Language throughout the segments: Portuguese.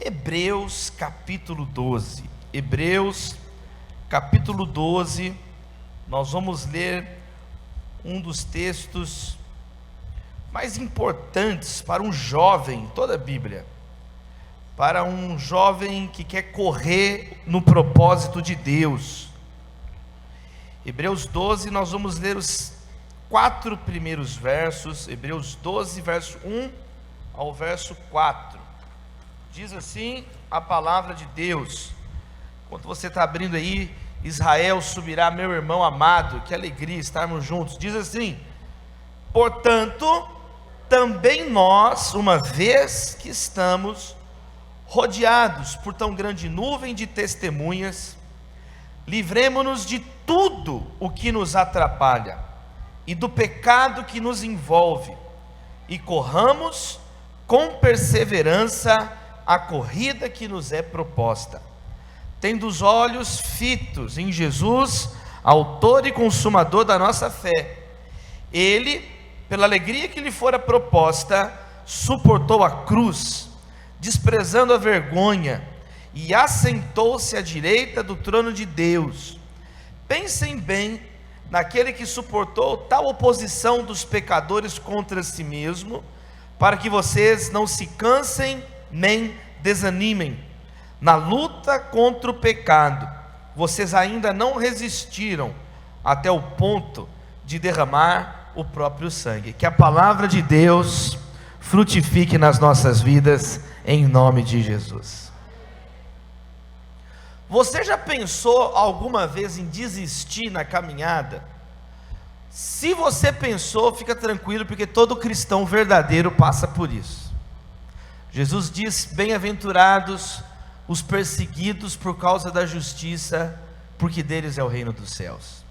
Hebreus capítulo 12. Hebreus capítulo 12, nós vamos ler um dos textos mais importantes para um jovem em toda a Bíblia, para um jovem que quer correr no propósito de Deus. Hebreus 12, nós vamos ler os 4 primeiros versos. Hebreus 12, verso 1 ao verso 4. Diz assim a palavra de Deus. Enquanto você está abrindo aí, Israel subirá, meu irmão amado, que alegria estarmos juntos. Diz assim: portanto, também nós, uma vez que estamos rodeados por tão grande nuvem de testemunhas, livremo-nos de tudo o que nos atrapalha e do pecado que nos envolve, e corramos com perseverança a corrida que nos é proposta, tendo os olhos fitos em Jesus, autor e consumador da nossa fé. Ele, pela alegria que lhe fora proposta, suportou a cruz, desprezando a vergonha, e assentou-se à direita do trono de Deus. Pensem bem naquele que suportou tal oposição dos pecadores contra si mesmo, para que vocês não se cansem nem desanimem. Na luta contra o pecado, vocês ainda não resistiram até o ponto de derramar o próprio sangue. Que a palavra de Deus frutifique nas nossas vidas, em nome de Jesus. Você já pensou alguma vez em desistir na caminhada? Se você pensou, fica tranquilo, porque todo cristão verdadeiro passa por isso. Jesus diz: bem-aventurados os perseguidos por causa da justiça, porque deles é o reino dos céus.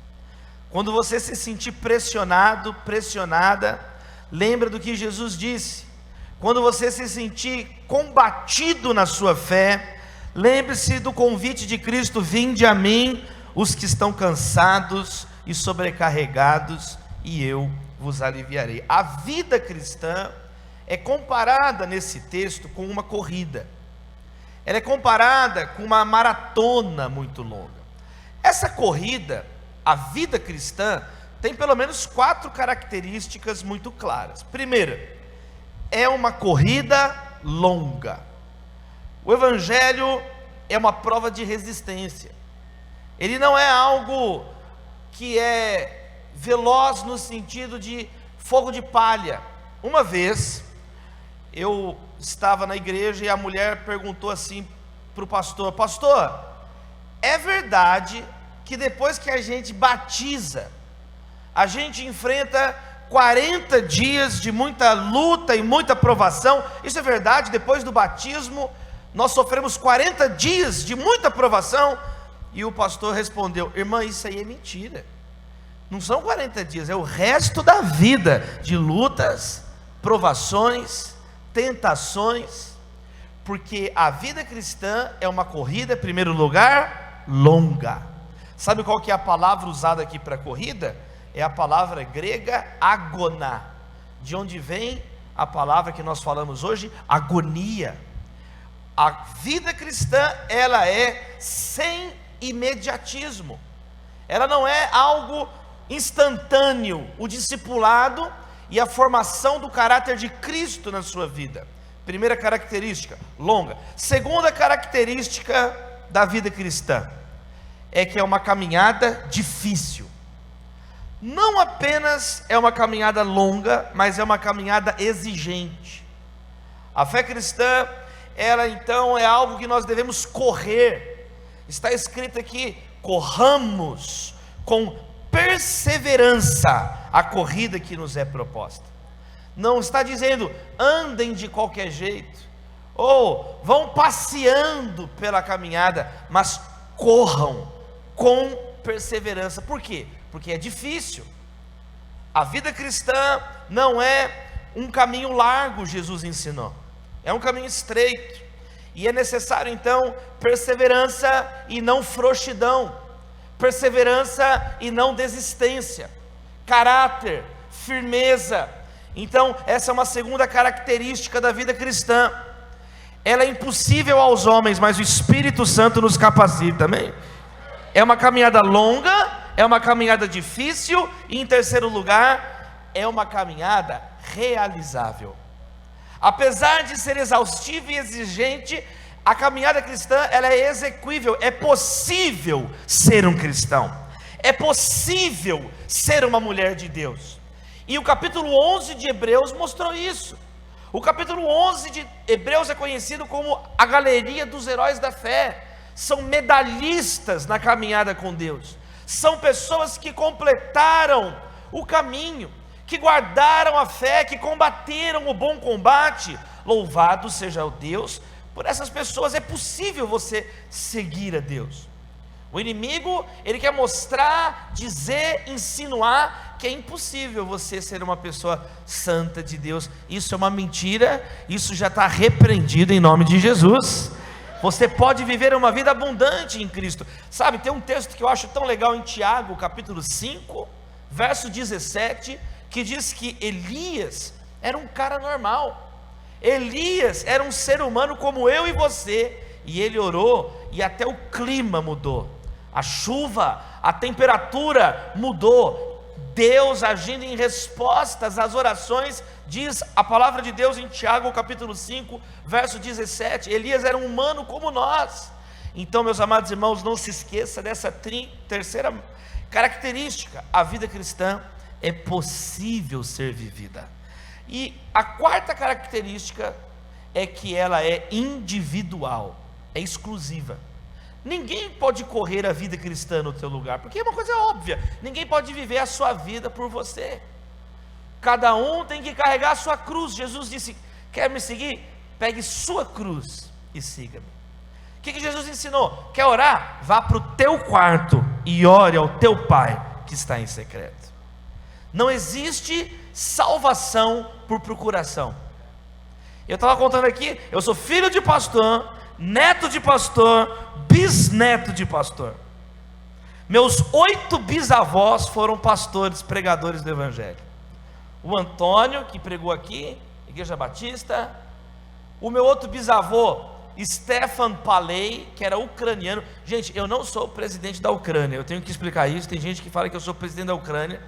Quando você se sentir pressionado, pressionada, lembra do que Jesus disse. Quando você se sentir combatido na sua fé, lembre-se do convite de Cristo: vinde a mim os que estão cansados e sobrecarregados, e eu vos aliviarei. A vida cristã é comparada nesse texto com uma corrida. Ela é comparada com uma maratona muito longa. Essa corrida, a vida cristã, tem pelo menos 4 características muito claras. Primeira, é uma corrida longa. O Evangelho é uma prova de resistência. Ele não é algo que é veloz no sentido de fogo de palha. Uma vez, eu estava na igreja e a mulher perguntou assim para o pastor: pastor, é verdade que depois que a gente batiza, a gente enfrenta 40 dias de muita luta e muita provação? Isso é verdade? Depois do batismo nós sofremos 40 dias de muita provação? E o pastor respondeu: irmã, isso aí é mentira. Não são 40 dias, é o resto da vida de lutas, provações, tentações, porque a vida cristã é uma corrida, em primeiro lugar, longa. Sabe qual que é a palavra usada aqui para corrida? É a palavra grega agona, de onde vem a palavra que nós falamos hoje, agonia. A vida cristã, ela é sem imediatismo, ela não é algo instantâneo. O discipulado e a formação do caráter de Cristo na sua vida. Primeira característica, longa. Segunda característica da vida cristã é que é uma caminhada difícil. Não apenas é uma caminhada longa, mas é uma caminhada exigente. A fé cristã, ela então é algo que nós devemos correr. Está escrito aqui: corramos com perseverança a corrida que nos é proposta. Não está dizendo andem de qualquer jeito, ou vão passeando pela caminhada, mas corram com perseverança. Por quê? Porque é difícil. A vida cristã não é um caminho largo, Jesus ensinou, é um caminho estreito, e é necessário então perseverança e não frouxidão, perseverança e não desistência, caráter, firmeza. Então essa é uma segunda característica da vida cristã. ela é impossível aos homens, mas o Espírito Santo nos capacita, amém? É uma caminhada longa, é uma caminhada difícil, e em terceiro lugar, é uma caminhada realizável. Apesar de ser exaustiva e exigente, a caminhada cristã, ela é execuível, é possível ser um cristão, é possível ser uma mulher de Deus, e o capítulo 11 de Hebreus mostrou isso. O capítulo 11 de Hebreus é conhecido como a galeria dos heróis da fé. São medalhistas na caminhada com Deus, são pessoas que completaram o caminho, que guardaram a fé, que combateram o bom combate. Louvado seja o Deus por essas pessoas. É possível você seguir a Deus. O inimigo, ele quer mostrar, dizer, insinuar que é impossível você ser uma pessoa santa de Deus. Isso é uma mentira, isso já está repreendido em nome de Jesus. Você pode viver uma vida abundante em Cristo. Sabe, tem um texto que eu acho tão legal em Tiago, capítulo 5, verso 17, que diz que Elias era um cara normal. Elias era um ser humano como eu e você, e ele orou, e até o clima mudou, a chuva, a temperatura mudou. Deus agindo em respostas às orações, diz a palavra de Deus em Tiago capítulo 5, verso 17, Elias era um humano como nós. Então, meus amados irmãos, não se esqueça dessa terceira característica: a vida cristã é possível ser vivida. E a quarta característica é que ela é individual, é exclusiva. Ninguém pode correr a vida cristã no teu lugar, porque é uma coisa óbvia, ninguém pode viver a sua vida por você. Cada um tem que carregar a sua cruz. Jesus disse: quer me seguir? Pegue sua cruz e siga-me. O que Jesus ensinou? Quer orar? Vá para o teu quarto e ore ao teu Pai que está em secreto. Não existe salvação por procuração. Eu estava contando aqui, eu sou filho de pastor, neto de pastor, bisneto de pastor. Meus 8 bisavós foram pastores, pregadores do Evangelho. O Antônio, que pregou aqui, Igreja Batista. O meu outro bisavô, Stefan Paley, que era ucraniano. Gente, eu não sou o presidente da Ucrânia, eu tenho que explicar isso. Tem gente que fala que eu sou o presidente da Ucrânia,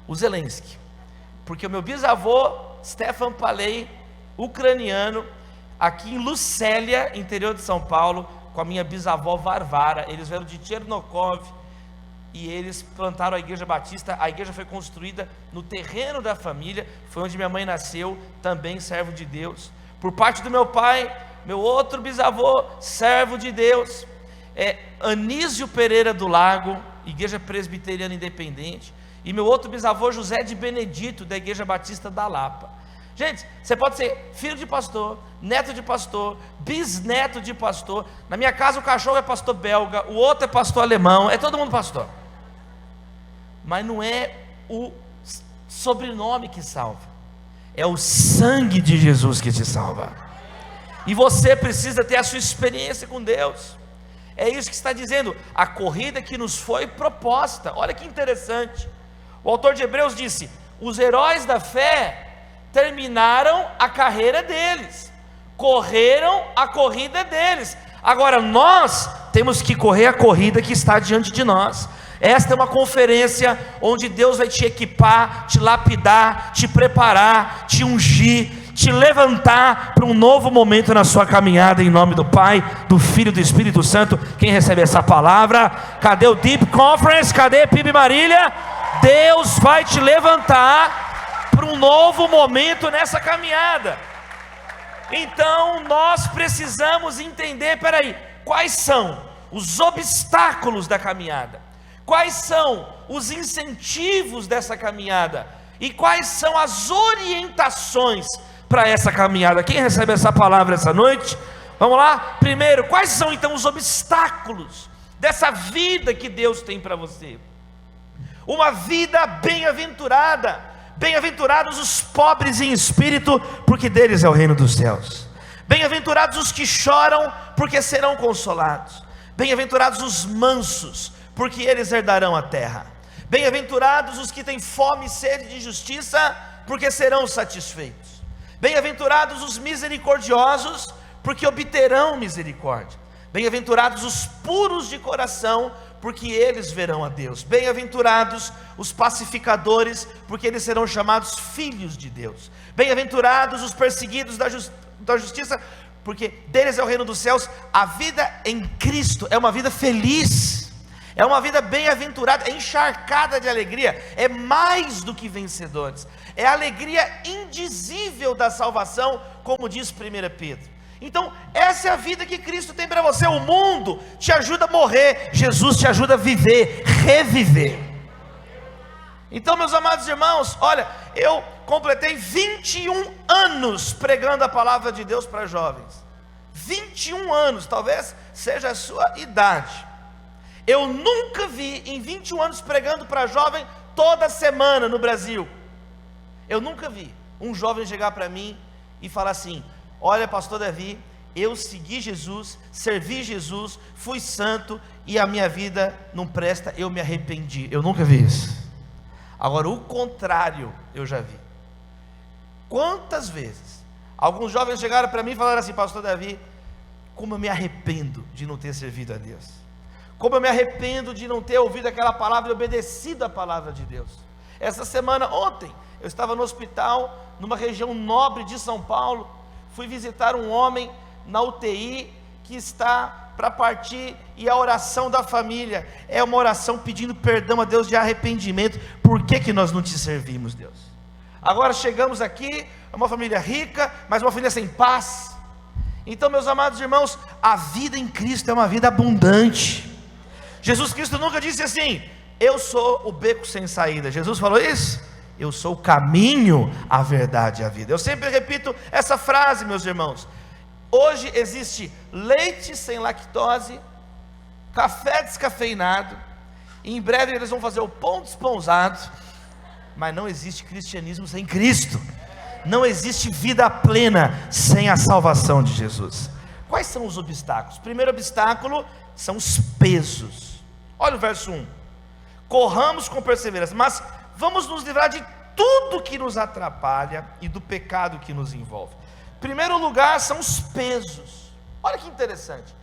o Zelensky, porque o meu bisavô, Stefan Paley, ucraniano, aqui em Lucélia, interior de São Paulo, com a minha bisavó Varvara. Eles vieram de Chernokov e eles plantaram a Igreja Batista. A igreja foi construída no terreno da família, foi onde minha mãe nasceu, também servo de Deus. Por parte do meu pai, meu outro bisavô, servo de Deus, Anísio Pereira do Lago, Igreja Presbiteriana Independente. E meu outro bisavô, José de Benedito, da Igreja Batista da Lapa. Gente, você pode ser filho de pastor, neto de pastor, bisneto de pastor. Na minha casa o cachorro é pastor belga, o outro é pastor alemão, é todo mundo pastor. Mas não é o sobrenome que salva, é o sangue de Jesus que te salva. E você precisa ter a sua experiência com Deus. É isso que está dizendo, a corrida que nos foi proposta. Olha que interessante. O autor de Hebreus disse: os heróis da fé terminaram a carreira deles, correram a corrida deles. Agora nós temos que correr a corrida que está diante de nós. Esta é uma conferência onde Deus vai te equipar, te lapidar, te preparar, te ungir, te levantar para um novo momento na sua caminhada, em nome do Pai, do Filho e do Espírito Santo. Quem recebe essa palavra? Cadê o Deep Conference? Cadê PIB Marília? Deus vai te levantar para um novo momento nessa caminhada. Então nós precisamos entender, peraí, quais são os obstáculos da caminhada, quais são os incentivos dessa caminhada e quais são as orientações para essa caminhada. Quem recebe essa palavra essa noite? Vamos lá? Primeiro, quais são então os obstáculos dessa vida que Deus tem para você? Uma vida bem-aventurada. Bem-aventurados os pobres em espírito, porque deles é o reino dos céus. Bem-aventurados os que choram, porque serão consolados. Bem-aventurados os mansos, porque eles herdarão a terra. Bem-aventurados os que têm fome e sede de justiça, porque serão satisfeitos. Bem-aventurados os misericordiosos, porque obterão misericórdia. Bem-aventurados os puros de coração, porque eles verão a Deus. Bem-aventurados os pacificadores, porque eles serão chamados filhos de Deus. Bem-aventurados os perseguidos da justiça, porque deles é o reino dos céus. A vida em Cristo é uma vida feliz, é uma vida bem-aventurada, é encharcada de alegria, é mais do que vencedores, é a alegria indizível da salvação, como diz 1 Pedro. Então, essa é a vida que Cristo tem para você. O mundo te ajuda a morrer, Jesus te ajuda a viver, reviver. Então, meus amados irmãos, olha, eu completei 21 anos pregando a palavra de Deus para jovens. 21 anos, talvez seja a sua idade. Eu nunca vi, em 21 anos pregando para jovem toda semana no Brasil, eu nunca vi um jovem chegar para mim e falar assim: olha, pastor Davi, eu segui Jesus, servi Jesus, fui santo e a minha vida não presta, eu me arrependi. Eu nunca vi isso. Agora, o contrário eu já vi. Quantas vezes alguns jovens chegaram para mim e falaram assim: pastor Davi, como eu me arrependo de não ter servido a Deus, como eu me arrependo de não ter ouvido aquela palavra e obedecido a palavra de Deus. Essa semana, ontem, eu estava no hospital, numa região nobre de São Paulo. Fui visitar um homem na UTI que está para partir, e a oração da família é uma oração pedindo perdão a Deus, de arrependimento. Por que nós não te servimos, Deus? Agora chegamos aqui, é uma família rica, mas uma família sem paz. Então, meus amados irmãos, a vida em Cristo é uma vida abundante. Jesus Cristo nunca disse assim: eu sou o beco sem saída. Jesus falou isso? Eu sou o caminho, a verdade e a vida. Eu sempre repito essa frase, meus irmãos. Hoje existe leite sem lactose, café descafeinado, e em breve eles vão fazer o pão desponzado, mas não existe cristianismo sem Cristo. Não existe vida plena sem a salvação de Jesus. Quais são os obstáculos? O primeiro obstáculo são os pesos. Olha o verso 1: corramos com perseverança, mas vamos nos livrar de tudo que nos atrapalha e do pecado que nos envolve. Primeiro lugar são os pesos. Olha que interessante,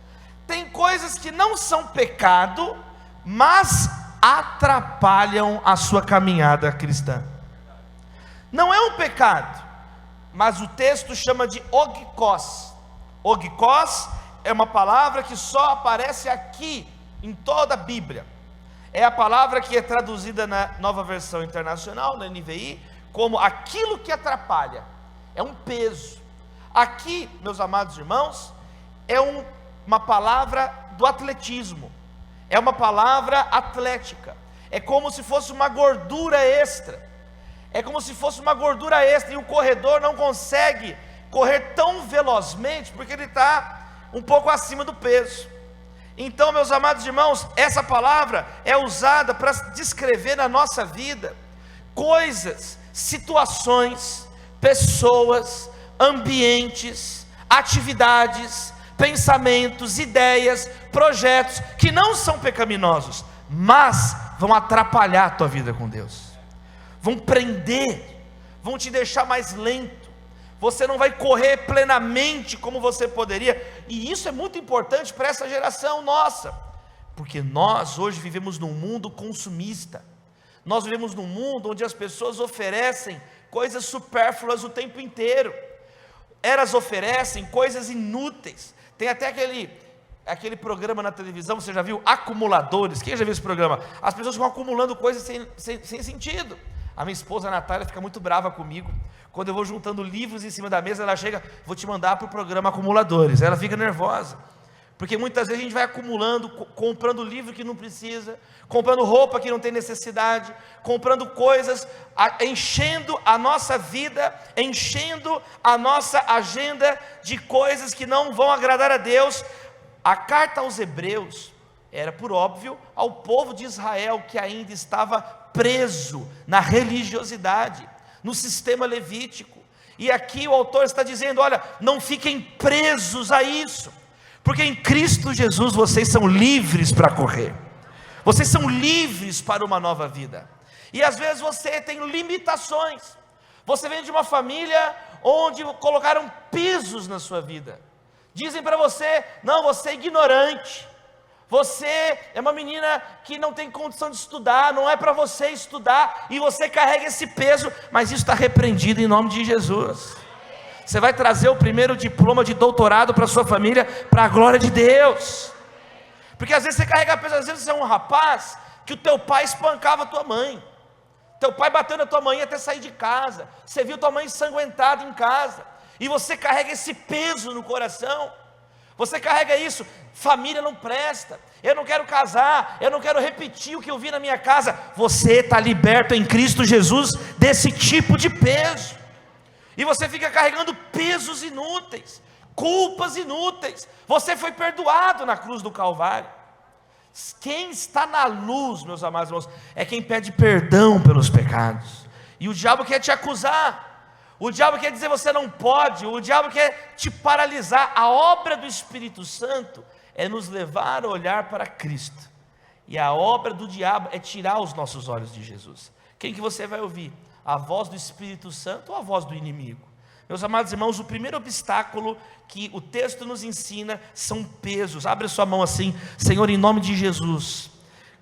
tem coisas que não são pecado, mas atrapalham a sua caminhada cristã. Não é um pecado, mas o texto chama de ogikos. Ogikos é uma palavra que só aparece aqui em toda a Bíblia. É a palavra que é traduzida na Nova Versão Internacional, na NVI, como aquilo que atrapalha. É um peso. Aqui, meus amados irmãos, é uma palavra do atletismo. É uma palavra atlética. É como se fosse uma gordura extra. É como se fosse uma gordura extra, e o corredor não consegue correr tão velozmente, porque ele está um pouco acima do peso. Então, meus amados irmãos, essa palavra é usada para descrever na nossa vida coisas, situações, pessoas, ambientes, atividades, pensamentos, ideias, projetos que não são pecaminosos, mas vão atrapalhar a tua vida com Deus, vão prender, vão te deixar mais lento. Você não vai correr plenamente como você poderia. E isso é muito importante para essa geração nossa, porque nós hoje vivemos num mundo consumista. Nós vivemos num mundo onde as pessoas oferecem coisas supérfluas o tempo inteiro. Elas oferecem coisas inúteis. Tem até aquele programa na televisão, você já viu? Acumuladores. Quem já viu esse programa? As pessoas vão acumulando coisas sem sentido. A minha esposa, a Natália, fica muito brava comigo. Quando eu vou juntando livros em cima da mesa, ela chega: vou te mandar para o programa Acumuladores. Ela fica nervosa, porque muitas vezes a gente vai acumulando, comprando livro que não precisa, comprando roupa que não tem necessidade, comprando coisas, enchendo a nossa vida, enchendo a nossa agenda de coisas que não vão agradar a Deus. A carta aos Hebreus era, por óbvio, ao povo de Israel, que ainda estava preso na religiosidade, no sistema levítico. E aqui o autor está dizendo: olha, não fiquem presos a isso, porque em Cristo Jesus vocês são livres para correr, vocês são livres para uma nova vida. E às vezes você tem limitações, você vem de uma família onde colocaram pisos na sua vida, Dizem para você: não, você é ignorante, você é uma menina que não tem condição de estudar, não é para você estudar, e você carrega esse peso, mas isso está repreendido em nome de Jesus. Você vai trazer o primeiro diploma de doutorado para sua família, para a glória de Deus. Porque às vezes você carrega peso, às vezes você é um rapaz que o teu pai espancava a tua mãe, teu pai bateu na tua mãe até sair de casa, você viu tua mãe ensanguentada em casa, e você carrega esse peso no coração. Você carrega isso: família não presta, eu não quero casar, eu não quero repetir o que eu vi na minha casa. Você está liberto em Cristo Jesus desse tipo de peso, e você fica carregando pesos inúteis, culpas inúteis. Você foi perdoado na cruz do Calvário. Quem está na luz, meus amados irmãos, é quem pede perdão pelos pecados. E o diabo quer te acusar, o diabo quer dizer você não pode, o diabo quer te paralisar. A obra do Espírito Santo é nos levar a olhar para Cristo, e a obra do diabo é tirar os nossos olhos de Jesus. Quem que você vai ouvir? A voz do Espírito Santo ou a voz do inimigo? Meus amados irmãos, o primeiro obstáculo que o texto nos ensina são pesos. Abre a sua mão assim: Senhor, em nome de Jesus,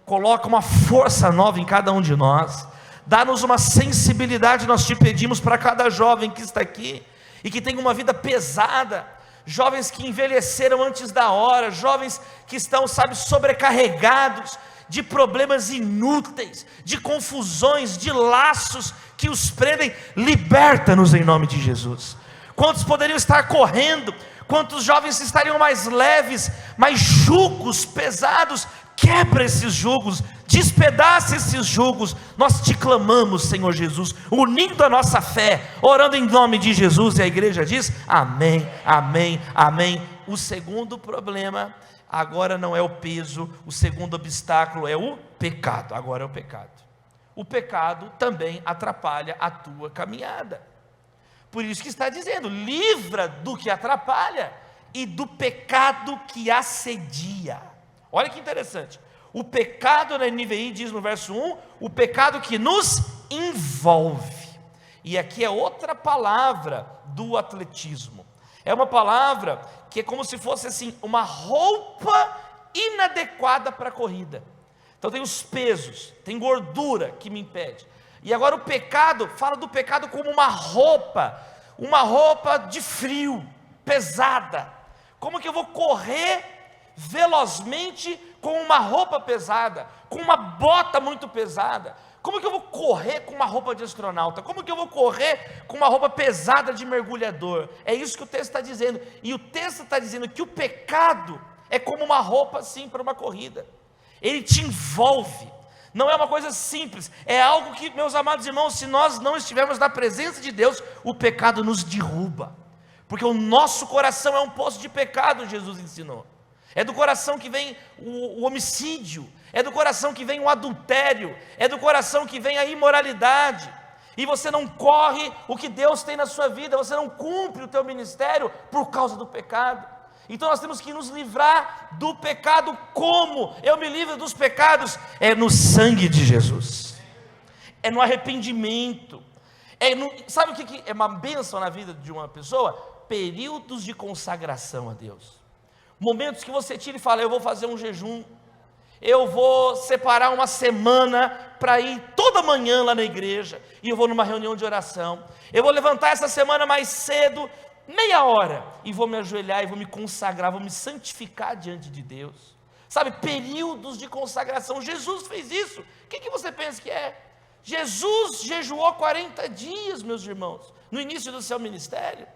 coloca uma força nova em cada um de nós, dá-nos uma sensibilidade, nós te pedimos, para cada jovem que está aqui e que tem uma vida pesada, jovens que envelheceram antes da hora, jovens que estão, sobrecarregados de problemas inúteis, de confusões, de laços que os prendem. Liberta-nos em nome de Jesus. Quantos poderiam estar correndo? Quantos jovens estariam mais leves? Mas jugos pesados, quebra esses jugos, despedaça esses jugos. Nós te clamamos, Senhor Jesus, unindo a nossa fé, orando em nome de Jesus. E a igreja diz: amém, amém, amém. O segundo problema agora não é o peso, o segundo obstáculo é o pecado. Agora é o pecado. O pecado também atrapalha a tua caminhada. Por isso que está dizendo: livra do que atrapalha e do pecado que assedia. Olha que interessante. O pecado, na NVI diz no verso 1, o pecado que nos envolve. E aqui é outra palavra do atletismo. É uma palavra que é como se fosse assim, uma roupa inadequada para a corrida. Então tem os pesos, tem gordura que me impede. E agora o pecado, fala do pecado como uma roupa de frio, pesada. Como que eu vou correr velozmente com uma roupa pesada, com uma bota muito pesada? Como que eu vou correr com uma roupa de astronauta? Como que eu vou correr com uma roupa pesada de mergulhador? É isso que o texto está dizendo. E o texto está dizendo que o pecado é como uma roupa assim para uma corrida. Ele te envolve. Não é uma coisa simples, é algo que, meus amados irmãos, se nós não estivermos na presença de Deus, o pecado nos derruba. Porque o nosso coração é um poço de pecado, Jesus ensinou. É do coração que vem o homicídio, é do coração que vem o adultério, é do coração que vem a imoralidade. E você não corre o que Deus tem na sua vida, você não cumpre o teu ministério por causa do pecado. Então nós temos que nos livrar do pecado. Como eu me livro dos pecados? É no sangue de Jesus, é no arrependimento, sabe o que é uma bênção na vida de uma pessoa? Períodos de consagração a Deus. Momentos que você tira e fala: eu vou fazer um jejum, eu vou separar uma semana para ir toda manhã lá na igreja, e eu vou numa reunião de oração, eu vou levantar essa semana mais cedo, meia hora, e vou me ajoelhar e vou me consagrar, vou me santificar diante de Deus. Sabe, períodos de consagração. Jesus fez isso. O que você pensa que é? Jesus jejuou 40 dias, meus irmãos, no início do seu ministério.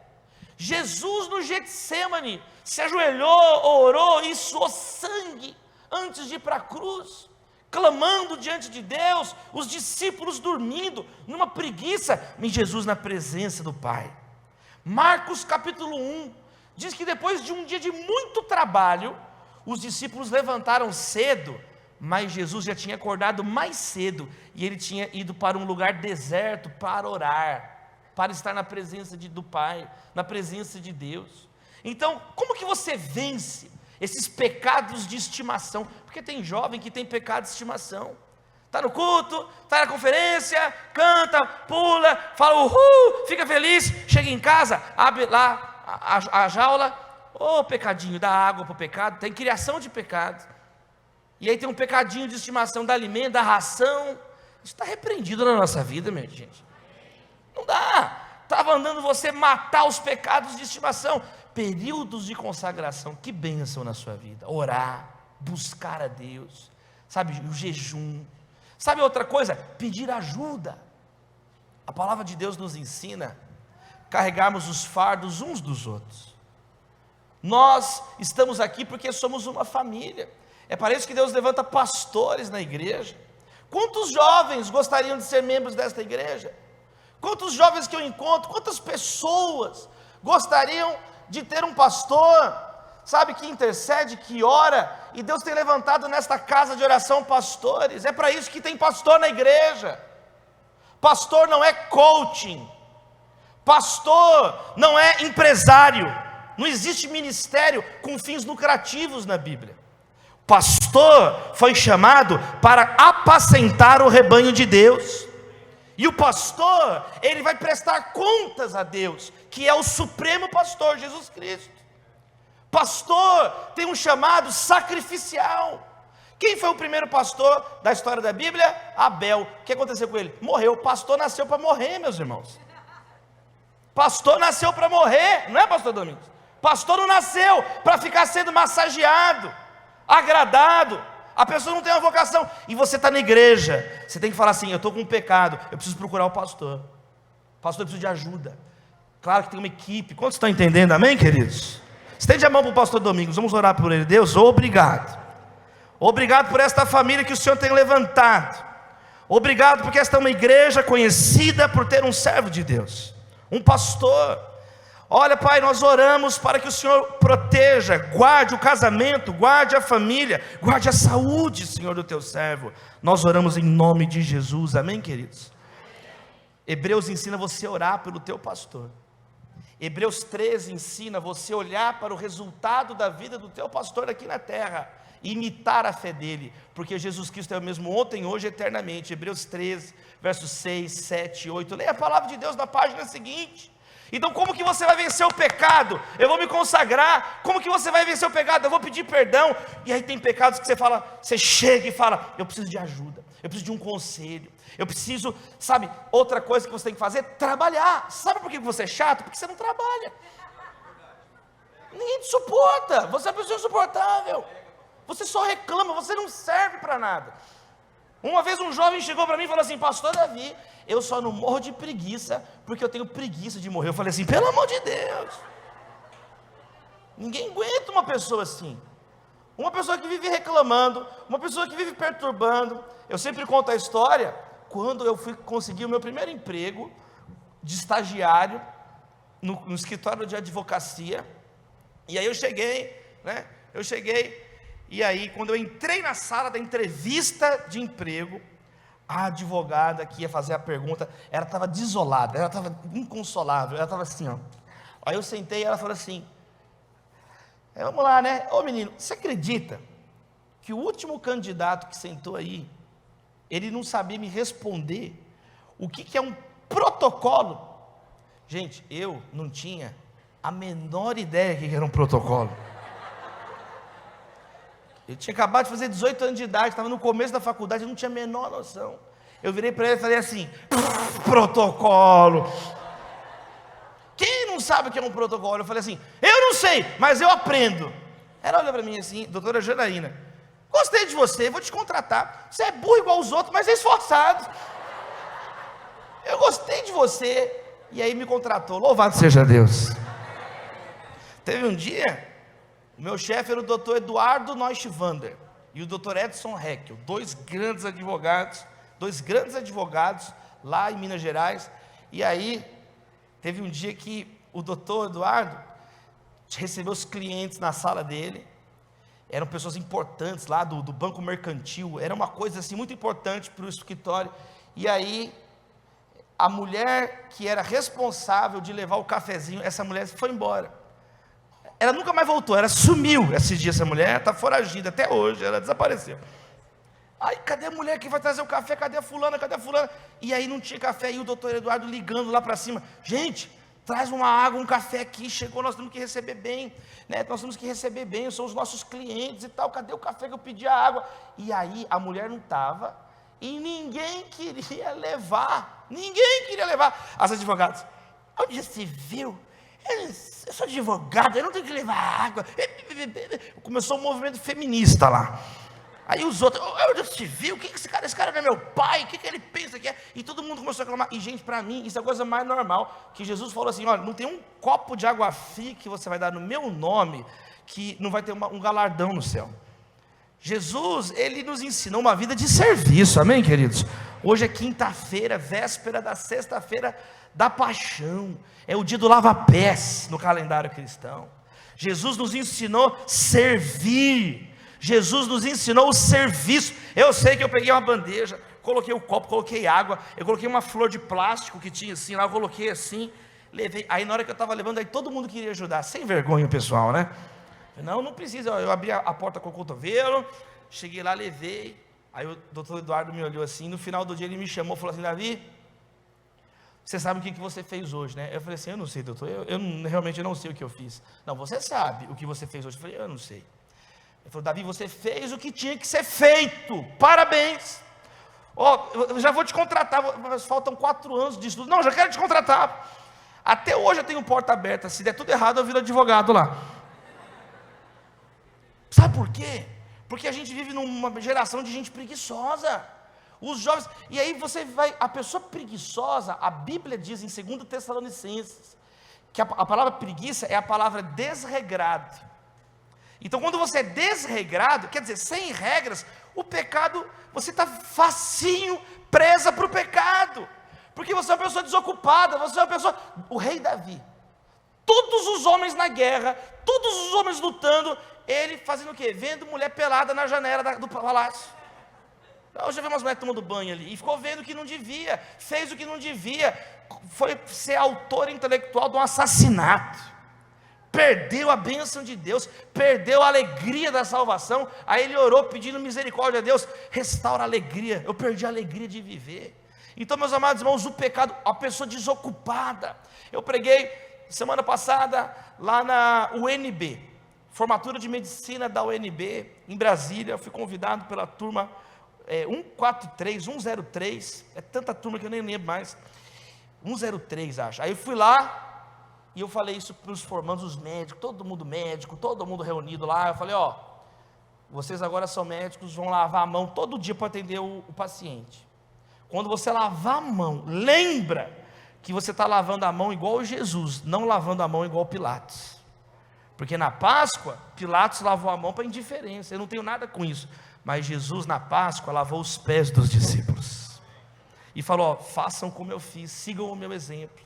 Jesus no Getsemane se ajoelhou, orou e suou sangue antes de ir para a cruz, clamando diante de Deus, os discípulos dormindo, numa preguiça, e Jesus na presença do Pai. Marcos capítulo 1, diz que depois de um dia de muito trabalho, os discípulos levantaram cedo, mas Jesus já tinha acordado mais cedo, e ele tinha ido para um lugar deserto para orar, para estar na presença do Pai, na presença de Deus. Então, como que você vence esses pecados de estimação? Porque tem jovem que tem pecado de estimação. Está no culto, está na conferência, canta, pula, fala uhul, fica feliz, chega em casa, abre lá a jaula, Ô pecadinho, dá água para o pecado, tem criação de pecado. E aí tem um pecadinho de estimação da alimento, da ração. Isso está repreendido na nossa vida, minha gente. Não dá. Estava mandando você matar os pecados de estimação. Períodos de consagração, que bênção na sua vida. Orar, buscar a Deus, sabe, o jejum. Sabe outra coisa? Pedir ajuda. A palavra de Deus nos ensina a carregarmos os fardos uns dos outros. Nós estamos aqui porque somos uma família. É para isso que Deus levanta pastores na igreja. Quantos jovens gostariam de ser membros desta igreja? Quantos jovens que eu encontro, quantas pessoas gostariam de ter um pastor, sabe, que intercede, que ora, e Deus tem levantado nesta casa de oração pastores. É para isso que tem pastor na igreja. Pastor não é coaching, pastor não é empresário, não existe ministério com fins lucrativos na Bíblia. Pastor foi chamado para apacentar o rebanho de Deus, e o pastor, ele vai prestar contas a Deus, que é o supremo pastor, Jesus Cristo. Pastor tem um chamado sacrificial. Quem foi o primeiro pastor da história da Bíblia? Abel. O que aconteceu com ele? Morreu. O pastor nasceu para morrer, meus irmãos. Pastor nasceu para morrer, não é, pastor Domingos? Pastor não nasceu para ficar sendo massageado, agradado. A pessoa não tem uma vocação. E você está na igreja, você tem que falar assim: eu estou com um pecado, eu preciso procurar o pastor. Pastor, eu preciso de ajuda. Claro que tem uma equipe. Quantos estão entendendo? Amém, queridos? Estende a mão para o pastor Domingos, vamos orar por ele. Deus, obrigado. Obrigado por esta família que o Senhor tem levantado. Obrigado porque esta é uma igreja conhecida por ter um servo de Deus, um pastor. Olha, Pai, nós oramos para que o Senhor proteja, guarde o casamento, guarde a família, guarde a saúde, Senhor, do teu servo. Nós oramos em nome de Jesus, amém, queridos? Hebreus ensina você a orar pelo teu pastor. Hebreus 13 ensina você a olhar para o resultado da vida do teu pastor aqui na terra, e imitar a fé dele, porque Jesus Cristo é o mesmo ontem, hoje e eternamente. Hebreus 13, versos 6, 7 e 8, leia a palavra de Deus na página seguinte. Então como que você vai vencer o pecado? Eu vou me consagrar. Como que você vai vencer o pecado? Eu vou pedir perdão. E aí tem pecados que você fala, você chega e fala: eu preciso de ajuda, eu preciso de um conselho, eu preciso, sabe, outra coisa que você tem que fazer, trabalhar. Sabe por que você é chato? Porque você não trabalha. Ninguém te suporta, você é uma pessoa insuportável, você só reclama, você não serve para nada. Uma vez um jovem chegou para mim e falou assim: pastor Davi, eu só não morro de preguiça, porque eu tenho preguiça de morrer. Eu falei assim: pelo amor de Deus, ninguém aguenta uma pessoa assim, uma pessoa que vive reclamando, uma pessoa que vive perturbando. Eu sempre conto a história, quando eu fui conseguir o meu primeiro emprego de estagiário, no escritório de advocacia, e aí eu cheguei, e aí quando eu entrei na sala da entrevista de emprego, a advogada que ia fazer a pergunta, ela estava desolada, ela estava inconsolável, ela estava assim, ó. Aí eu sentei e ela falou assim: vamos lá, né? Ô menino, você acredita que o último candidato que sentou aí, ele não sabia me responder o que é um protocolo? Gente, eu não tinha a menor ideia que era um protocolo. Eu tinha acabado de fazer 18 anos de idade, estava no começo da faculdade, eu não tinha a menor noção. Eu virei para ele e falei assim: protocolo. Quem não sabe o que é um protocolo? Eu falei assim: eu não sei, mas eu aprendo. Ela olhou para mim assim: doutora Janaína, gostei de você, vou te contratar. Você é burro igual os outros, mas é esforçado. Eu gostei de você. E aí me contratou, louvado seja Deus. Teve um dia, o meu chefe era o doutor Eduardo Neuschwander e o doutor Edson Heckel, dois grandes advogados lá em Minas Gerais. E aí, teve um dia que o doutor Eduardo recebeu os clientes na sala dele, eram pessoas importantes lá do Banco Mercantil, era uma coisa assim muito importante para o escritório. E aí, a mulher que era responsável de levar o cafezinho, essa mulher foi embora. Ela nunca mais voltou, ela sumiu esse dia, essa mulher está foragida até hoje, ela desapareceu. Aí, cadê a mulher que vai trazer o café? Cadê a fulana? E aí não tinha café, e o doutor Eduardo ligando lá para cima: gente, traz uma água, um café aqui, chegou, nós temos que receber bem, né? Nós temos que receber bem, são os nossos clientes e tal, cadê o café que eu pedi a água? E aí a mulher não estava, e ninguém queria levar, as advogadas, onde você viu? Eu sou advogado, eu não tenho que levar água. Começou um movimento feminista lá. Aí os outros, onde você viu? O que esse cara não é meu pai? O que ele pensa que é? E todo mundo começou a reclamar. E gente, para mim, isso é a coisa mais normal. Que Jesus falou assim, olha, não tem um copo de água fria que você vai dar no meu nome, que não vai ter um galardão no céu. Jesus, ele nos ensinou uma vida de serviço, amém, queridos? Hoje é quinta-feira, véspera da sexta-feira da paixão, é o dia do lava-pés no calendário cristão. Jesus nos ensinou servir, Jesus nos ensinou o serviço. Eu sei que eu peguei uma bandeja, coloquei o copo, coloquei água, eu coloquei uma flor de plástico que tinha assim lá, eu coloquei assim, levei, aí na hora que eu estava levando, aí todo mundo queria ajudar, sem vergonha o pessoal, né? Não precisa, eu abri a porta com o cotovelo, cheguei lá, levei, aí o doutor Eduardo me olhou assim, no final do dia ele me chamou, falou assim, Davi, você sabe o que você fez hoje, né? Eu falei assim, eu não sei, doutor, realmente não sei o que eu fiz. Não, você sabe o que você fez hoje. Eu falei, eu não sei. Ele falou, Davi, você fez o que tinha que ser feito, parabéns. Eu já vou te contratar, mas faltam 4 anos de estudo. Não, já quero te contratar. Até hoje eu tenho porta aberta, se der tudo errado eu viro advogado lá. Sabe por quê? Porque a gente vive numa geração de gente preguiçosa. Os jovens, e aí você vai, a pessoa preguiçosa, a Bíblia diz em 2 Tessalonicenses, que a palavra preguiça é a palavra desregrado. Então quando você é desregrado, quer dizer, sem regras, o pecado, você está facinho, presa para o pecado, porque você é uma pessoa desocupada, você é uma pessoa, o rei Davi, todos os homens na guerra, todos os homens lutando, ele fazendo o quê? Vendo mulher pelada na janela do palácio. Eu já vi umas mulheres tomando banho ali, e ficou vendo o que não devia, fez o que não devia, foi ser autor intelectual de um assassinato, perdeu a bênção de Deus, perdeu a alegria da salvação. Aí ele orou pedindo misericórdia a Deus, restaura a alegria, eu perdi a alegria de viver. Então, meus amados irmãos, o pecado, a pessoa desocupada. Eu preguei semana passada lá na UNB, formatura de medicina da UNB, em Brasília. Eu fui convidado pela turma 103, é tanta turma que eu nem lembro mais, 103 acho. Aí eu fui lá, e eu falei isso para os formandos, os médicos, todo mundo reunido lá. Eu falei, vocês agora são médicos, vão lavar a mão todo dia para atender o paciente. Quando você lavar a mão, lembra que você está lavando a mão igual Jesus, não lavando a mão igual Pilatos. Porque na Páscoa, Pilatos lavou a mão para indiferença, eu não tenho nada com isso. Mas Jesus na Páscoa lavou os pés dos discípulos. E falou, façam como eu fiz, sigam o meu exemplo.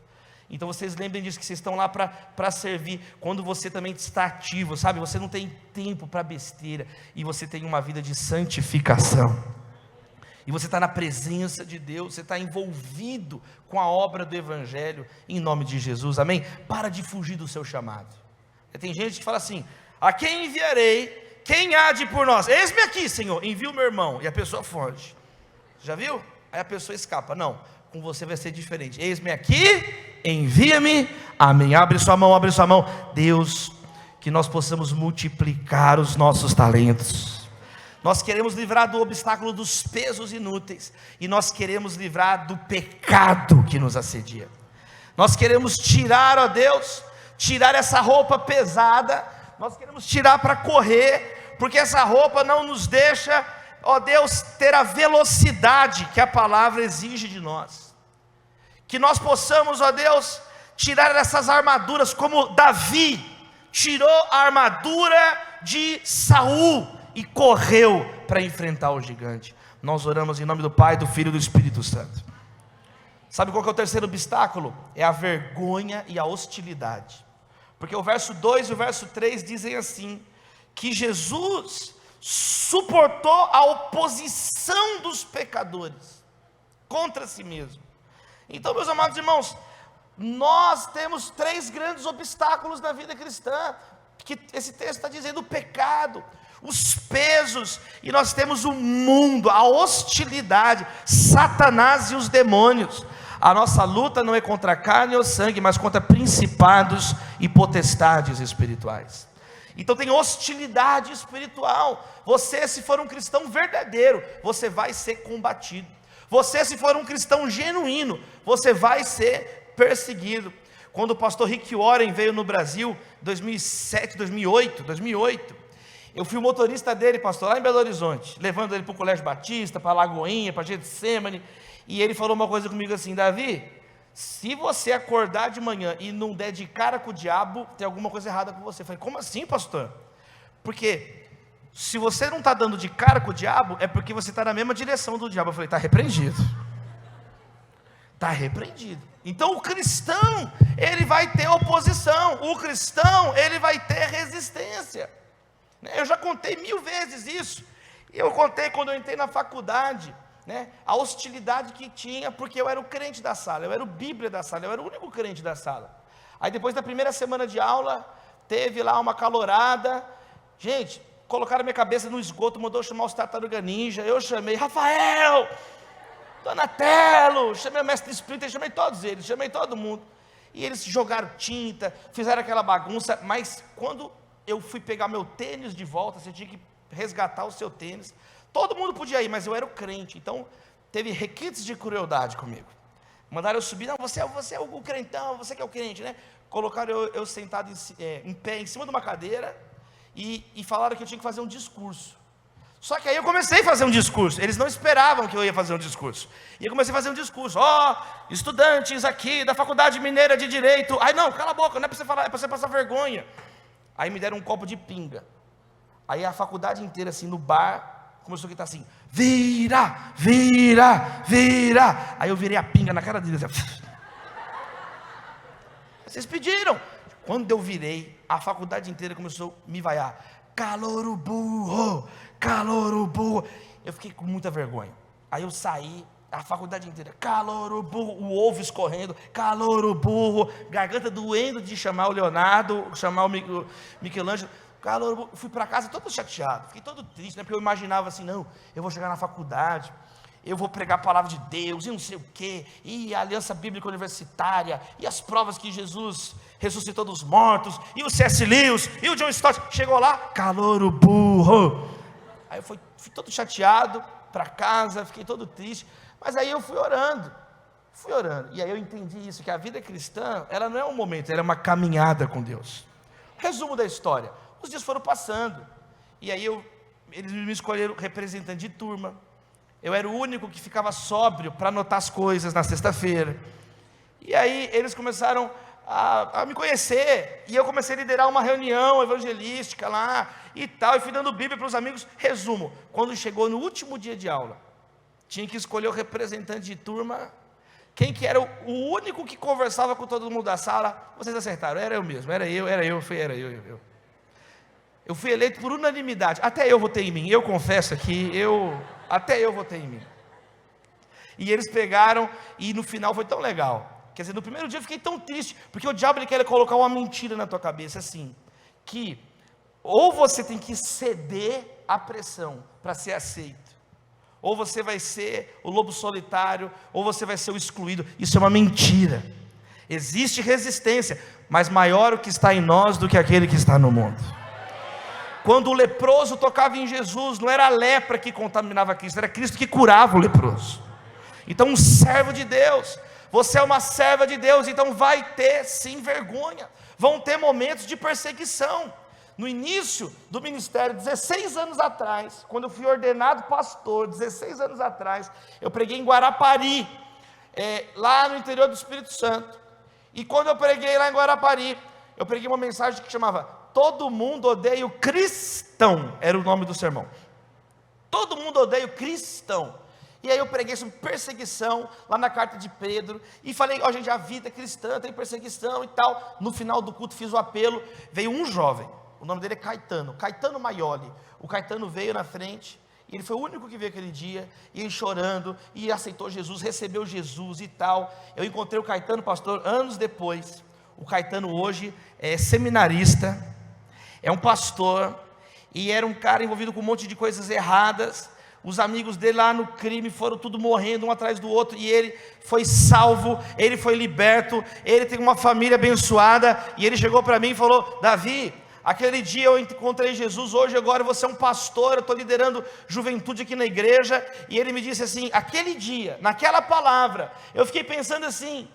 Então vocês lembrem disso, que vocês estão lá para servir, quando você também está ativo, sabe? Você não tem tempo para besteira, e você tem uma vida de santificação. E você está na presença de Deus, você está envolvido com a obra do Evangelho, em nome de Jesus, amém? Para de fugir do seu chamado. Tem gente que fala assim, a quem enviarei? Quem há de por nós? Eis-me aqui, Senhor, envia o meu irmão. E a pessoa foge. Já viu? Aí a pessoa escapa. Não, com você vai ser diferente. Eis-me aqui, envia-me a mim. Abre sua mão. Deus, que nós possamos multiplicar os nossos talentos. Nós queremos livrar do obstáculo dos pesos inúteis. E nós queremos livrar do pecado que nos assedia. Nós queremos tirar, ó Deus, tirar essa roupa pesada. Nós queremos tirar para correr, porque essa roupa não nos deixa, ó Deus, ter a velocidade que a palavra exige de nós. Que nós possamos, ó Deus, tirar essas armaduras, como Davi tirou a armadura de Saul e correu para enfrentar o gigante. Nós oramos em nome do Pai, do Filho e do Espírito Santo. Sabe qual que é o terceiro obstáculo? É a vergonha e a hostilidade. Porque o verso 2 e o verso 3 dizem assim, que Jesus suportou a oposição dos pecadores contra si mesmo. Então, meus amados irmãos, nós temos 3 grandes obstáculos na vida cristã, que esse texto está dizendo: o pecado, os pesos, e nós temos o mundo, a hostilidade, Satanás e os demônios. A nossa luta não é contra a carne ou sangue, mas contra principados e potestades espirituais. Então tem hostilidade espiritual. Você, se for um cristão verdadeiro, você vai ser combatido. Você, se for um cristão genuíno, você vai ser perseguido. Quando o pastor Rick Warren veio no Brasil, 2007, 2008, eu fui o motorista dele, pastor, lá em Belo Horizonte, levando ele para o Colégio Batista, para Lagoinha, para Getsemane, e ele falou uma coisa comigo assim: Davi, se você acordar de manhã e não der de cara com o diabo, tem alguma coisa errada com você. Eu falei: como assim, pastor? Porque se você não está dando de cara com o diabo, é porque você está na mesma direção do diabo. Eu falei: está repreendido. Está repreendido. Então o cristão, ele vai ter oposição, o cristão, ele vai ter resistência. Eu já contei 1000 vezes isso. Eu contei quando eu entrei na faculdade, a hostilidade que tinha, porque eu era o crente da sala, eu era o Bíblia da sala, eu era o único crente da sala. Aí depois da primeira semana de aula, teve lá uma calorada, gente, colocaram minha cabeça no esgoto, mandou chamar os Tartaruga Ninja, eu chamei Rafael, Donatello, chamei o mestre Splinter, chamei todos eles, chamei todo mundo, e eles jogaram tinta, fizeram aquela bagunça, mas quando eu fui pegar meu tênis de volta, você tinha que resgatar o seu tênis, todo mundo podia ir, mas eu era o crente, então teve requintes de crueldade comigo. Mandaram eu subir: não, você é o crentão, você que é o crente, Colocaram eu sentado em pé, em cima de uma cadeira, e falaram que eu tinha que fazer um discurso. Só que aí eu comecei a fazer um discurso, eles não esperavam que eu ia fazer um discurso, e eu comecei a fazer um discurso: estudantes aqui da Faculdade Mineira de Direito, não, cala a boca, não é para você falar, é para você passar vergonha. Aí me deram um copo de pinga, aí a faculdade inteira assim no bar, começou a gritar assim: vira, vira, vira. Aí eu virei a pinga na cara deles, vocês pediram. Quando eu virei, a faculdade inteira começou a me vaiar: calouro burro, calouro burro. Eu fiquei com muita vergonha. Aí eu saí, a faculdade inteira: calouro burro, o ovo escorrendo, calouro burro, garganta doendo de chamar o Leonardo, chamar o Michelangelo, calouro burro. Fui para casa todo chateado, fiquei todo triste, porque eu imaginava assim: não, eu vou chegar na faculdade, eu vou pregar a palavra de Deus, e não sei o quê, e a Aliança Bíblica Universitária, e as provas que Jesus ressuscitou dos mortos, e o C.S. Lewis, e o John Stott. Chegou lá, calouro burro. Aí eu fui todo chateado para casa, fiquei todo triste, mas aí eu fui orando, e aí eu entendi isso, que a vida cristã, ela não é um momento, ela é uma caminhada com Deus. Resumo da história: os dias foram passando, e aí eles me escolheram representante de turma. Eu era o único que ficava sóbrio para anotar as coisas na sexta-feira. E aí eles começaram a me conhecer, e eu comecei a liderar uma reunião evangelística lá, e tal, e fui dando Bíblia para os amigos. Resumo: quando chegou no último dia de aula, tinha que escolher o representante de turma. Quem que era o único que conversava com todo mundo da sala? Vocês acertaram, era eu mesmo, era eu. Eu fui eleito por unanimidade, até eu votei em mim, eu confesso aqui, até eu votei em mim. E eles pegaram, e no final foi tão legal. Quer dizer, no primeiro dia eu fiquei tão triste, porque o diabo ele quer colocar uma mentira na tua cabeça, assim, que ou você tem que ceder à pressão para ser aceito, ou você vai ser o lobo solitário, ou você vai ser o excluído. Isso é uma mentira. Existe resistência, mas maior o que está em nós do que aquele que está no mundo. Quando o leproso tocava em Jesus, não era a lepra que contaminava Cristo, era Cristo que curava o leproso. Então um servo de Deus, você é uma serva de Deus, então vai ter sim vergonha, vão ter momentos de perseguição. No início do ministério, 16 anos atrás, quando eu fui ordenado pastor, 16 anos atrás, eu preguei em Guarapari, lá no interior do Espírito Santo. E quando eu preguei lá em Guarapari, eu preguei uma mensagem que chamava: todo mundo odeia o cristão, era o nome do sermão. Todo mundo odeia o cristão. E aí eu preguei sobre perseguição, lá na carta de Pedro, e falei: gente, a vida cristã tem perseguição e tal. No final do culto fiz o apelo, veio um jovem, o nome dele é Caetano Maioli. O Caetano veio na frente, e ele foi o único que veio aquele dia, e ele chorando, e aceitou Jesus, recebeu Jesus e tal. Eu encontrei o Caetano, pastor, anos depois. O Caetano hoje é seminarista, é um pastor, e era um cara envolvido com um monte de coisas erradas. Os amigos dele lá no crime foram tudo morrendo um atrás do outro, e ele foi salvo, ele foi liberto, ele tem uma família abençoada. E ele chegou para mim e falou: Davi, aquele dia eu encontrei Jesus, hoje agora você é um pastor, eu estou liderando juventude aqui na igreja. E ele me disse assim: aquele dia, naquela palavra, eu fiquei pensando assim: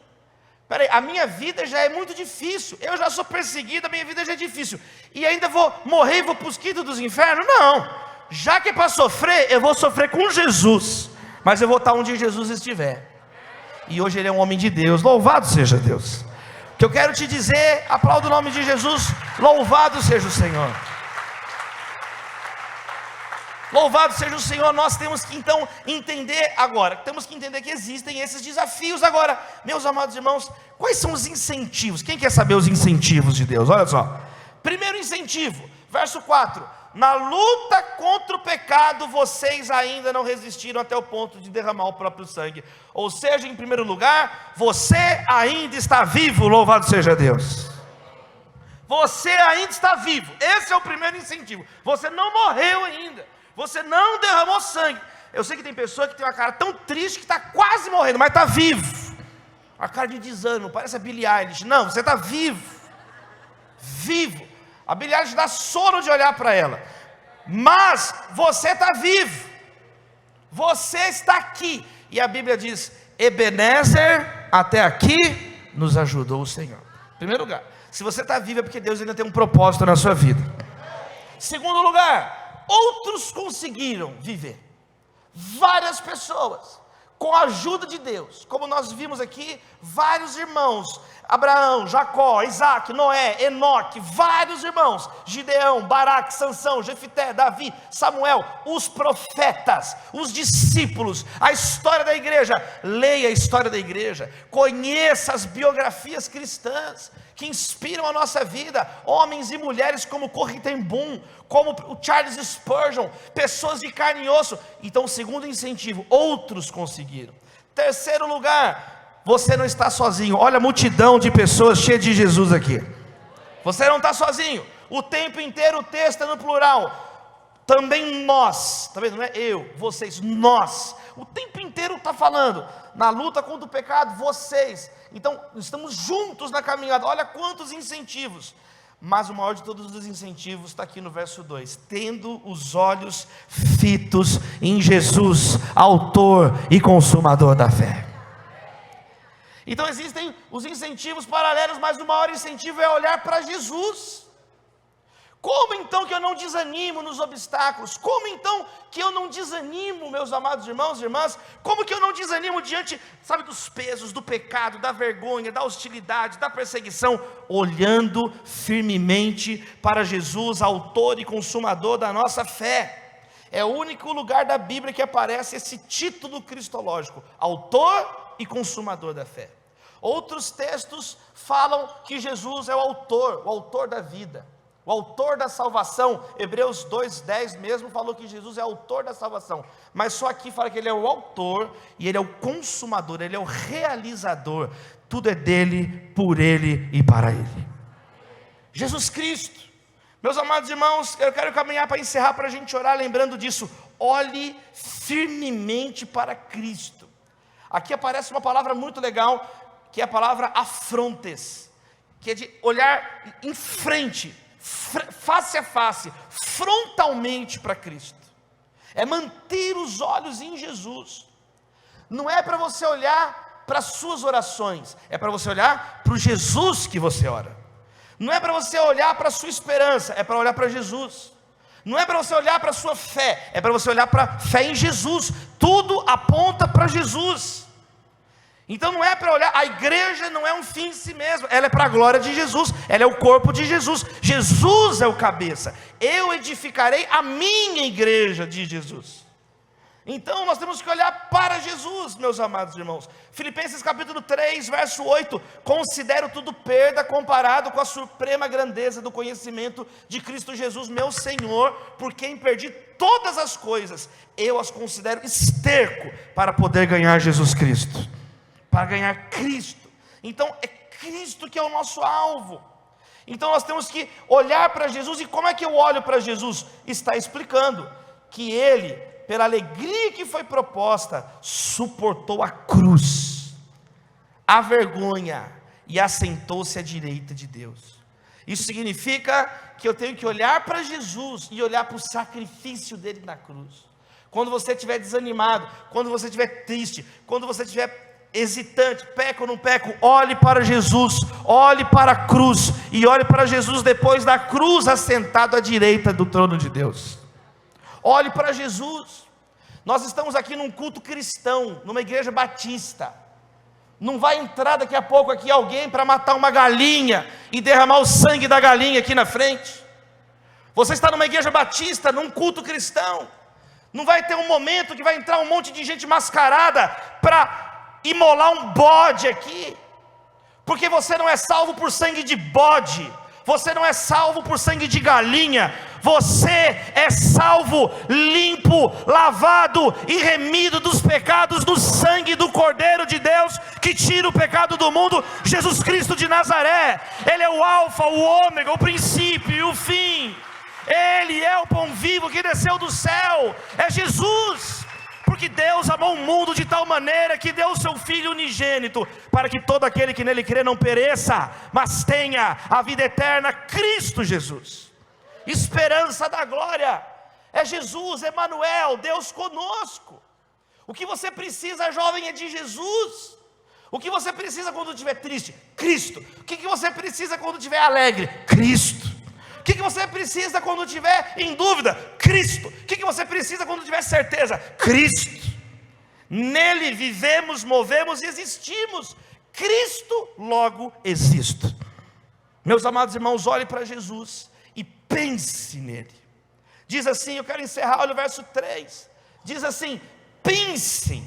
peraí, a minha vida já é muito difícil, eu já sou perseguido, a minha vida já é difícil, e ainda vou morrer e vou para os quintos dos infernos? Não, já que é para sofrer, eu vou sofrer com Jesus, mas eu vou estar onde Jesus estiver. E hoje ele é um homem de Deus, louvado seja Deus. O que eu quero te dizer, aplauda o nome de Jesus, louvado seja o Senhor. Louvado seja o Senhor. Nós temos que então entender agora, temos que entender que existem esses desafios. Agora, meus amados irmãos, quais são os incentivos? Quem quer saber os incentivos de Deus? Olha só, primeiro incentivo, verso 4: na luta contra o pecado, vocês ainda não resistiram até o ponto de derramar o próprio sangue. Ou seja, em primeiro lugar, você ainda está vivo, louvado seja Deus. Você ainda está vivo, esse é o primeiro incentivo. Você não morreu ainda, você não derramou sangue. Eu sei que tem pessoa que tem uma cara tão triste que está quase morrendo, mas está vivo. A cara de desânimo, parece a Billie Eilish. Não, você está vivo. Vivo. A Billie Eilish dá sono de olhar para ela. Mas você está vivo. Você está aqui. E a Bíblia diz: Ebenezer, até aqui nos ajudou o Senhor. Em primeiro lugar, se você está vivo é porque Deus ainda tem um propósito na sua vida. Segundo lugar, outros conseguiram viver. Várias pessoas, com a ajuda de Deus, como nós vimos aqui, vários irmãos: Abraão, Jacó, Isaac, Noé, Enoque, vários irmãos, Gideão, Baraque, Sansão, Jefité, Davi, Samuel, os profetas, os discípulos, a história da igreja. Leia a história da igreja, conheça as biografias cristãs que inspiram a nossa vida, homens e mulheres como Corrie ten Boom, como o Charles Spurgeon, pessoas de carne e osso. Então, segundo incentivo, outros conseguiram. Terceiro lugar, você não está sozinho. Olha a multidão de pessoas cheias de Jesus aqui. Você não está sozinho. O tempo inteiro o texto é no plural. Também nós, está vendo? Não é eu, vocês, nós. O tempo inteiro está falando na luta contra o pecado, vocês. Então, estamos juntos na caminhada. Olha quantos incentivos. Mas o maior de todos os incentivos está aqui no verso 2: tendo os olhos fitos em Jesus, autor e consumador da fé. Então existem os incentivos paralelos, mas o maior incentivo é olhar para Jesus. Como então que eu não desanimo nos obstáculos? Como então que eu não desanimo, meus amados irmãos e irmãs? Como que eu não desanimo diante, sabe, dos pesos, do pecado, da vergonha, da hostilidade, da perseguição? Olhando firmemente para Jesus, autor e consumador da nossa fé. É o único lugar da Bíblia que aparece esse título cristológico: autor e consumador da fé. Outros textos falam que Jesus é o autor da vida, o autor da salvação. Hebreus 2:10 mesmo falou que Jesus é autor da salvação, mas só aqui fala que ele é o autor e ele é o consumador, ele é o realizador. Tudo é dele, por ele e para ele. Jesus Cristo. Meus amados irmãos, eu quero caminhar para encerrar, para a gente orar lembrando disso. Olhe firmemente para Cristo. Aqui aparece uma palavra muito legal, que é a palavra afrontes, que é de olhar em frente, face a face, frontalmente para Cristo. É manter os olhos em Jesus. Não é para você olhar para as suas orações, é para você olhar para o Jesus que você ora. Não é para você olhar para a sua esperança, é para olhar para Jesus. Não é para você olhar para a sua fé, é para você olhar para a fé em Jesus. Tudo aponta para Jesus. Então não é para olhar, a igreja não é um fim em si mesma, ela é para a glória de Jesus, ela é o corpo de Jesus, Jesus é o cabeça. Eu edificarei a minha igreja, diz Jesus. Então nós temos que olhar para Jesus, meus amados irmãos. Filipenses capítulo 3, verso 8: considero tudo perda comparado com a suprema grandeza do conhecimento de Cristo Jesus, meu Senhor, por quem perdi todas as coisas, eu as considero esterco para poder ganhar Jesus Cristo. Para ganhar Cristo. Então é Cristo que é o nosso alvo. Então nós temos que olhar para Jesus. E como é que eu olho para Jesus? Está explicando que Ele pela alegria que foi proposta, suportou a cruz, a vergonha, e assentou-se à direita de Deus. Isso significa que eu tenho que olhar para Jesus e olhar para o sacrifício dele na cruz. Quando você estiver desanimado, quando você estiver triste, quando você estiver hesitante, peco ou não peco, olhe para Jesus, olhe para a cruz, e olhe para Jesus depois da cruz, assentado à direita do trono de Deus. Olhe para Jesus. Nós estamos aqui num culto cristão, numa igreja batista. Não vai entrar daqui a pouco aqui alguém para matar uma galinha e derramar o sangue da galinha aqui na frente. Você está numa igreja batista, num culto cristão. Não vai ter um momento que vai entrar um monte de gente mascarada para imolar um bode aqui, porque você não é salvo por sangue de bode, você não é salvo por sangue de galinha, você é salvo, limpo, lavado e remido dos pecados do sangue do Cordeiro de Deus, que tira o pecado do mundo, Jesus Cristo de Nazaré. Ele é o alfa, o ômega, o princípio e o fim. Ele é o pão vivo que desceu do céu, é Jesus. Porque Deus amou o mundo de tal maneira que deu o seu Filho unigênito, para que todo aquele que nele crê não pereça, mas tenha a vida eterna, Cristo Jesus, esperança da glória. É Jesus, Emanuel, Deus conosco. O que você precisa, jovem, é de Jesus. O que você precisa quando estiver triste? Cristo. O que você precisa quando estiver alegre? Cristo. O que você precisa quando estiver em dúvida? Cristo. O que você precisa quando tiver certeza? Cristo. Nele vivemos, movemos e existimos. Cristo, logo existo. Meus amados irmãos, olhe para Jesus e pense nele. Diz assim, eu quero encerrar, olha o verso 3. Diz assim: pensem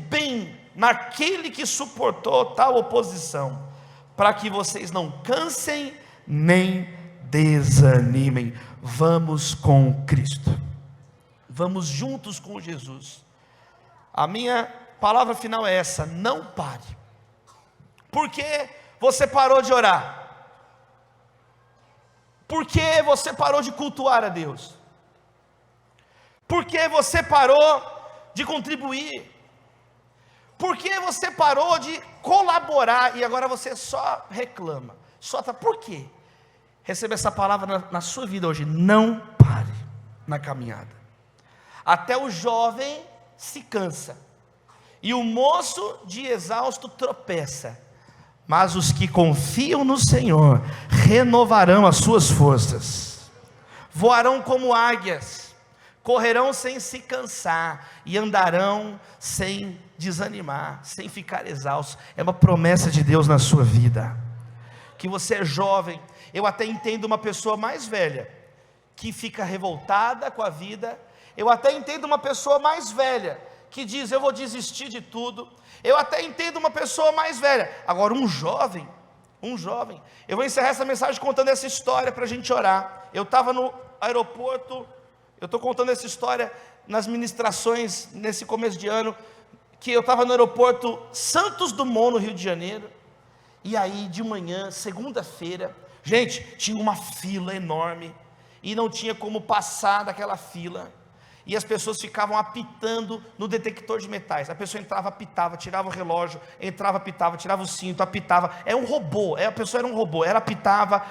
bem naquele que suportou tal oposição, para que vocês não cansem nem desanimem. Vamos com Cristo, vamos juntos com Jesus. A minha palavra final é essa: não pare. Por que você parou de orar? Por que você parou de cultuar a Deus? Por que você parou de contribuir? Por que você parou de colaborar e agora você só reclama? Por quê? Receba essa palavra na sua vida hoje: não pare na caminhada. Até o jovem se cansa, e o moço de exausto tropeça, mas os que confiam no Senhor renovarão as suas forças, voarão como águias, correrão sem se cansar, e andarão sem desanimar, sem ficar exaustos. É uma promessa de Deus na sua vida. Que você é jovem, eu até entendo uma pessoa mais velha que fica revoltada com a vida. Eu até entendo uma pessoa mais velha que diz: eu vou desistir de tudo. Eu até entendo uma pessoa mais velha. Agora um jovem, eu vou encerrar essa mensagem contando essa história para a gente orar. Eu estava no aeroporto, eu estou contando essa história nas ministrações nesse começo de ano, que eu estava no aeroporto Santos Dumont, no Rio de Janeiro. E aí de manhã, segunda-feira, gente, tinha uma fila enorme, e não tinha como passar daquela fila, e as pessoas ficavam apitando no detector de metais. A pessoa entrava, apitava, tirava o relógio, entrava, apitava, tirava o cinto, apitava. É um robô, a pessoa era um robô, ela apitava,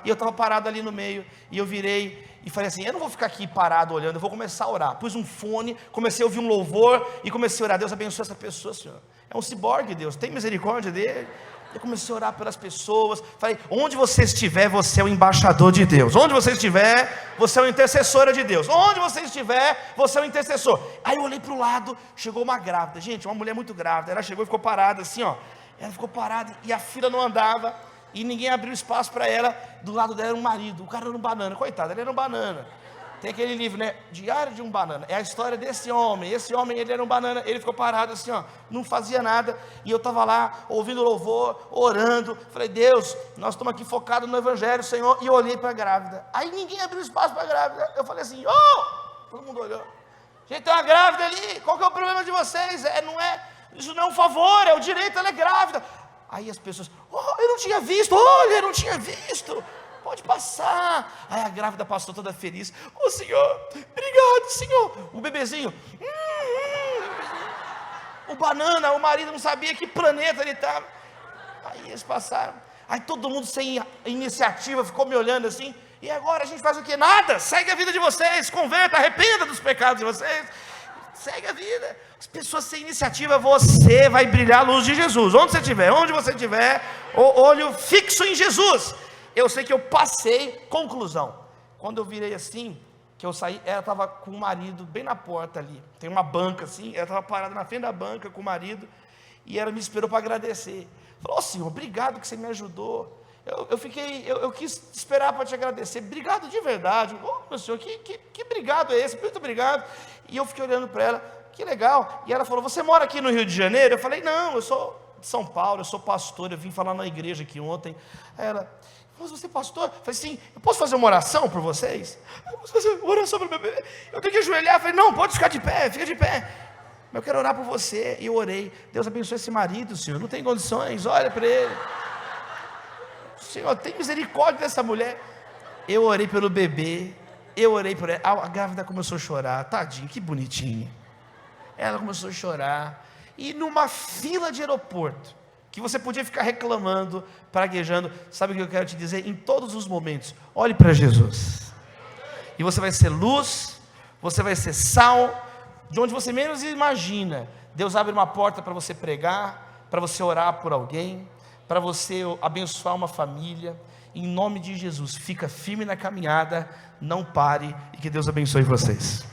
e eu estava parado ali no meio, e eu virei e falei assim: eu não vou ficar aqui parado olhando, eu vou começar a orar. Pus um fone, comecei a ouvir um louvor, e comecei a orar: Deus abençoe essa pessoa, Senhor. É um ciborgue, Deus, tem misericórdia dele. Eu comecei a orar pelas pessoas. Falei: onde você estiver, você é o embaixador de Deus. Onde você estiver, você é uma intercessora de Deus. Onde você estiver, você é um intercessor. Aí eu olhei para o lado, chegou uma grávida, gente, uma mulher muito grávida. Ela chegou e ficou parada assim, ó. Ela ficou parada e a fila não andava, e ninguém abriu espaço para ela. Do lado dela era um marido, o cara era um banana, coitado, ele era um banana. Tem aquele livro, né? Diário de um Banana. É a história desse homem. Esse homem, ele era um banana. Ele ficou parado assim, ó, não fazia nada. E eu estava lá, ouvindo louvor, orando. Falei: Deus, nós estamos aqui focados no Evangelho, Senhor. E eu olhei para a grávida. Aí ninguém abriu espaço para a grávida. Eu falei assim: oh! Todo mundo olhou. Gente, tem uma grávida ali. Qual que é o problema de vocês? Isso não é um favor, é o direito, ela é grávida. Aí as pessoas: oh, eu não tinha visto. Olha, eu não tinha visto. pode passar. Aí a grávida passou toda feliz. Ô Senhor, obrigado Senhor. O bebezinho, o banana, o marido não sabia que planeta ele estava. Aí eles passaram. Aí todo mundo sem iniciativa ficou me olhando assim. E agora a gente faz o que? Nada, segue a vida de vocês, converta, arrependa dos pecados de vocês, segue a vida. As pessoas sem iniciativa, você vai brilhar a luz de Jesus, onde você estiver, olho fixo em Jesus. Eu sei que eu passei. Conclusão, quando eu virei assim, que eu saí, ela estava com o marido bem na porta ali, tem uma banca assim, ela estava parada na frente da banca com o marido, e ela me esperou para agradecer. Falou: Senhor, obrigado que você me ajudou. Eu quis esperar para te agradecer. Obrigado de verdade. Meu Senhor, que obrigado é esse? Muito obrigado. E eu fiquei olhando para ela, que legal. E ela falou: você mora aqui no Rio de Janeiro? Eu falei: não, eu sou de São Paulo, eu sou pastor, eu vim falar na igreja aqui ontem. Aí ela: mas você é pastor? Eu falei: sim, eu posso fazer uma oração por vocês? Eu posso fazer uma oração para o meu bebê? Eu tenho que ajoelhar. Eu falei: não, pode ficar de pé, fica de pé. Mas eu quero orar por você. E eu orei: Deus abençoe esse marido, Senhor, não tem condições, olha para ele. Senhor, tem misericórdia dessa mulher. Eu orei pelo bebê, eu orei por ela. A grávida começou a chorar, tadinho, que bonitinha. Ela começou a chorar. E numa fila de aeroporto, que você podia ficar reclamando, praguejando, sabe o que eu quero te dizer? Em todos os momentos, olhe para Jesus. E você vai ser luz, você vai ser sal, de onde você menos imagina. Deus abre uma porta para você pregar, para você orar por alguém, para você abençoar uma família. Em nome de Jesus, fica firme na caminhada, não pare, e que Deus abençoe vocês.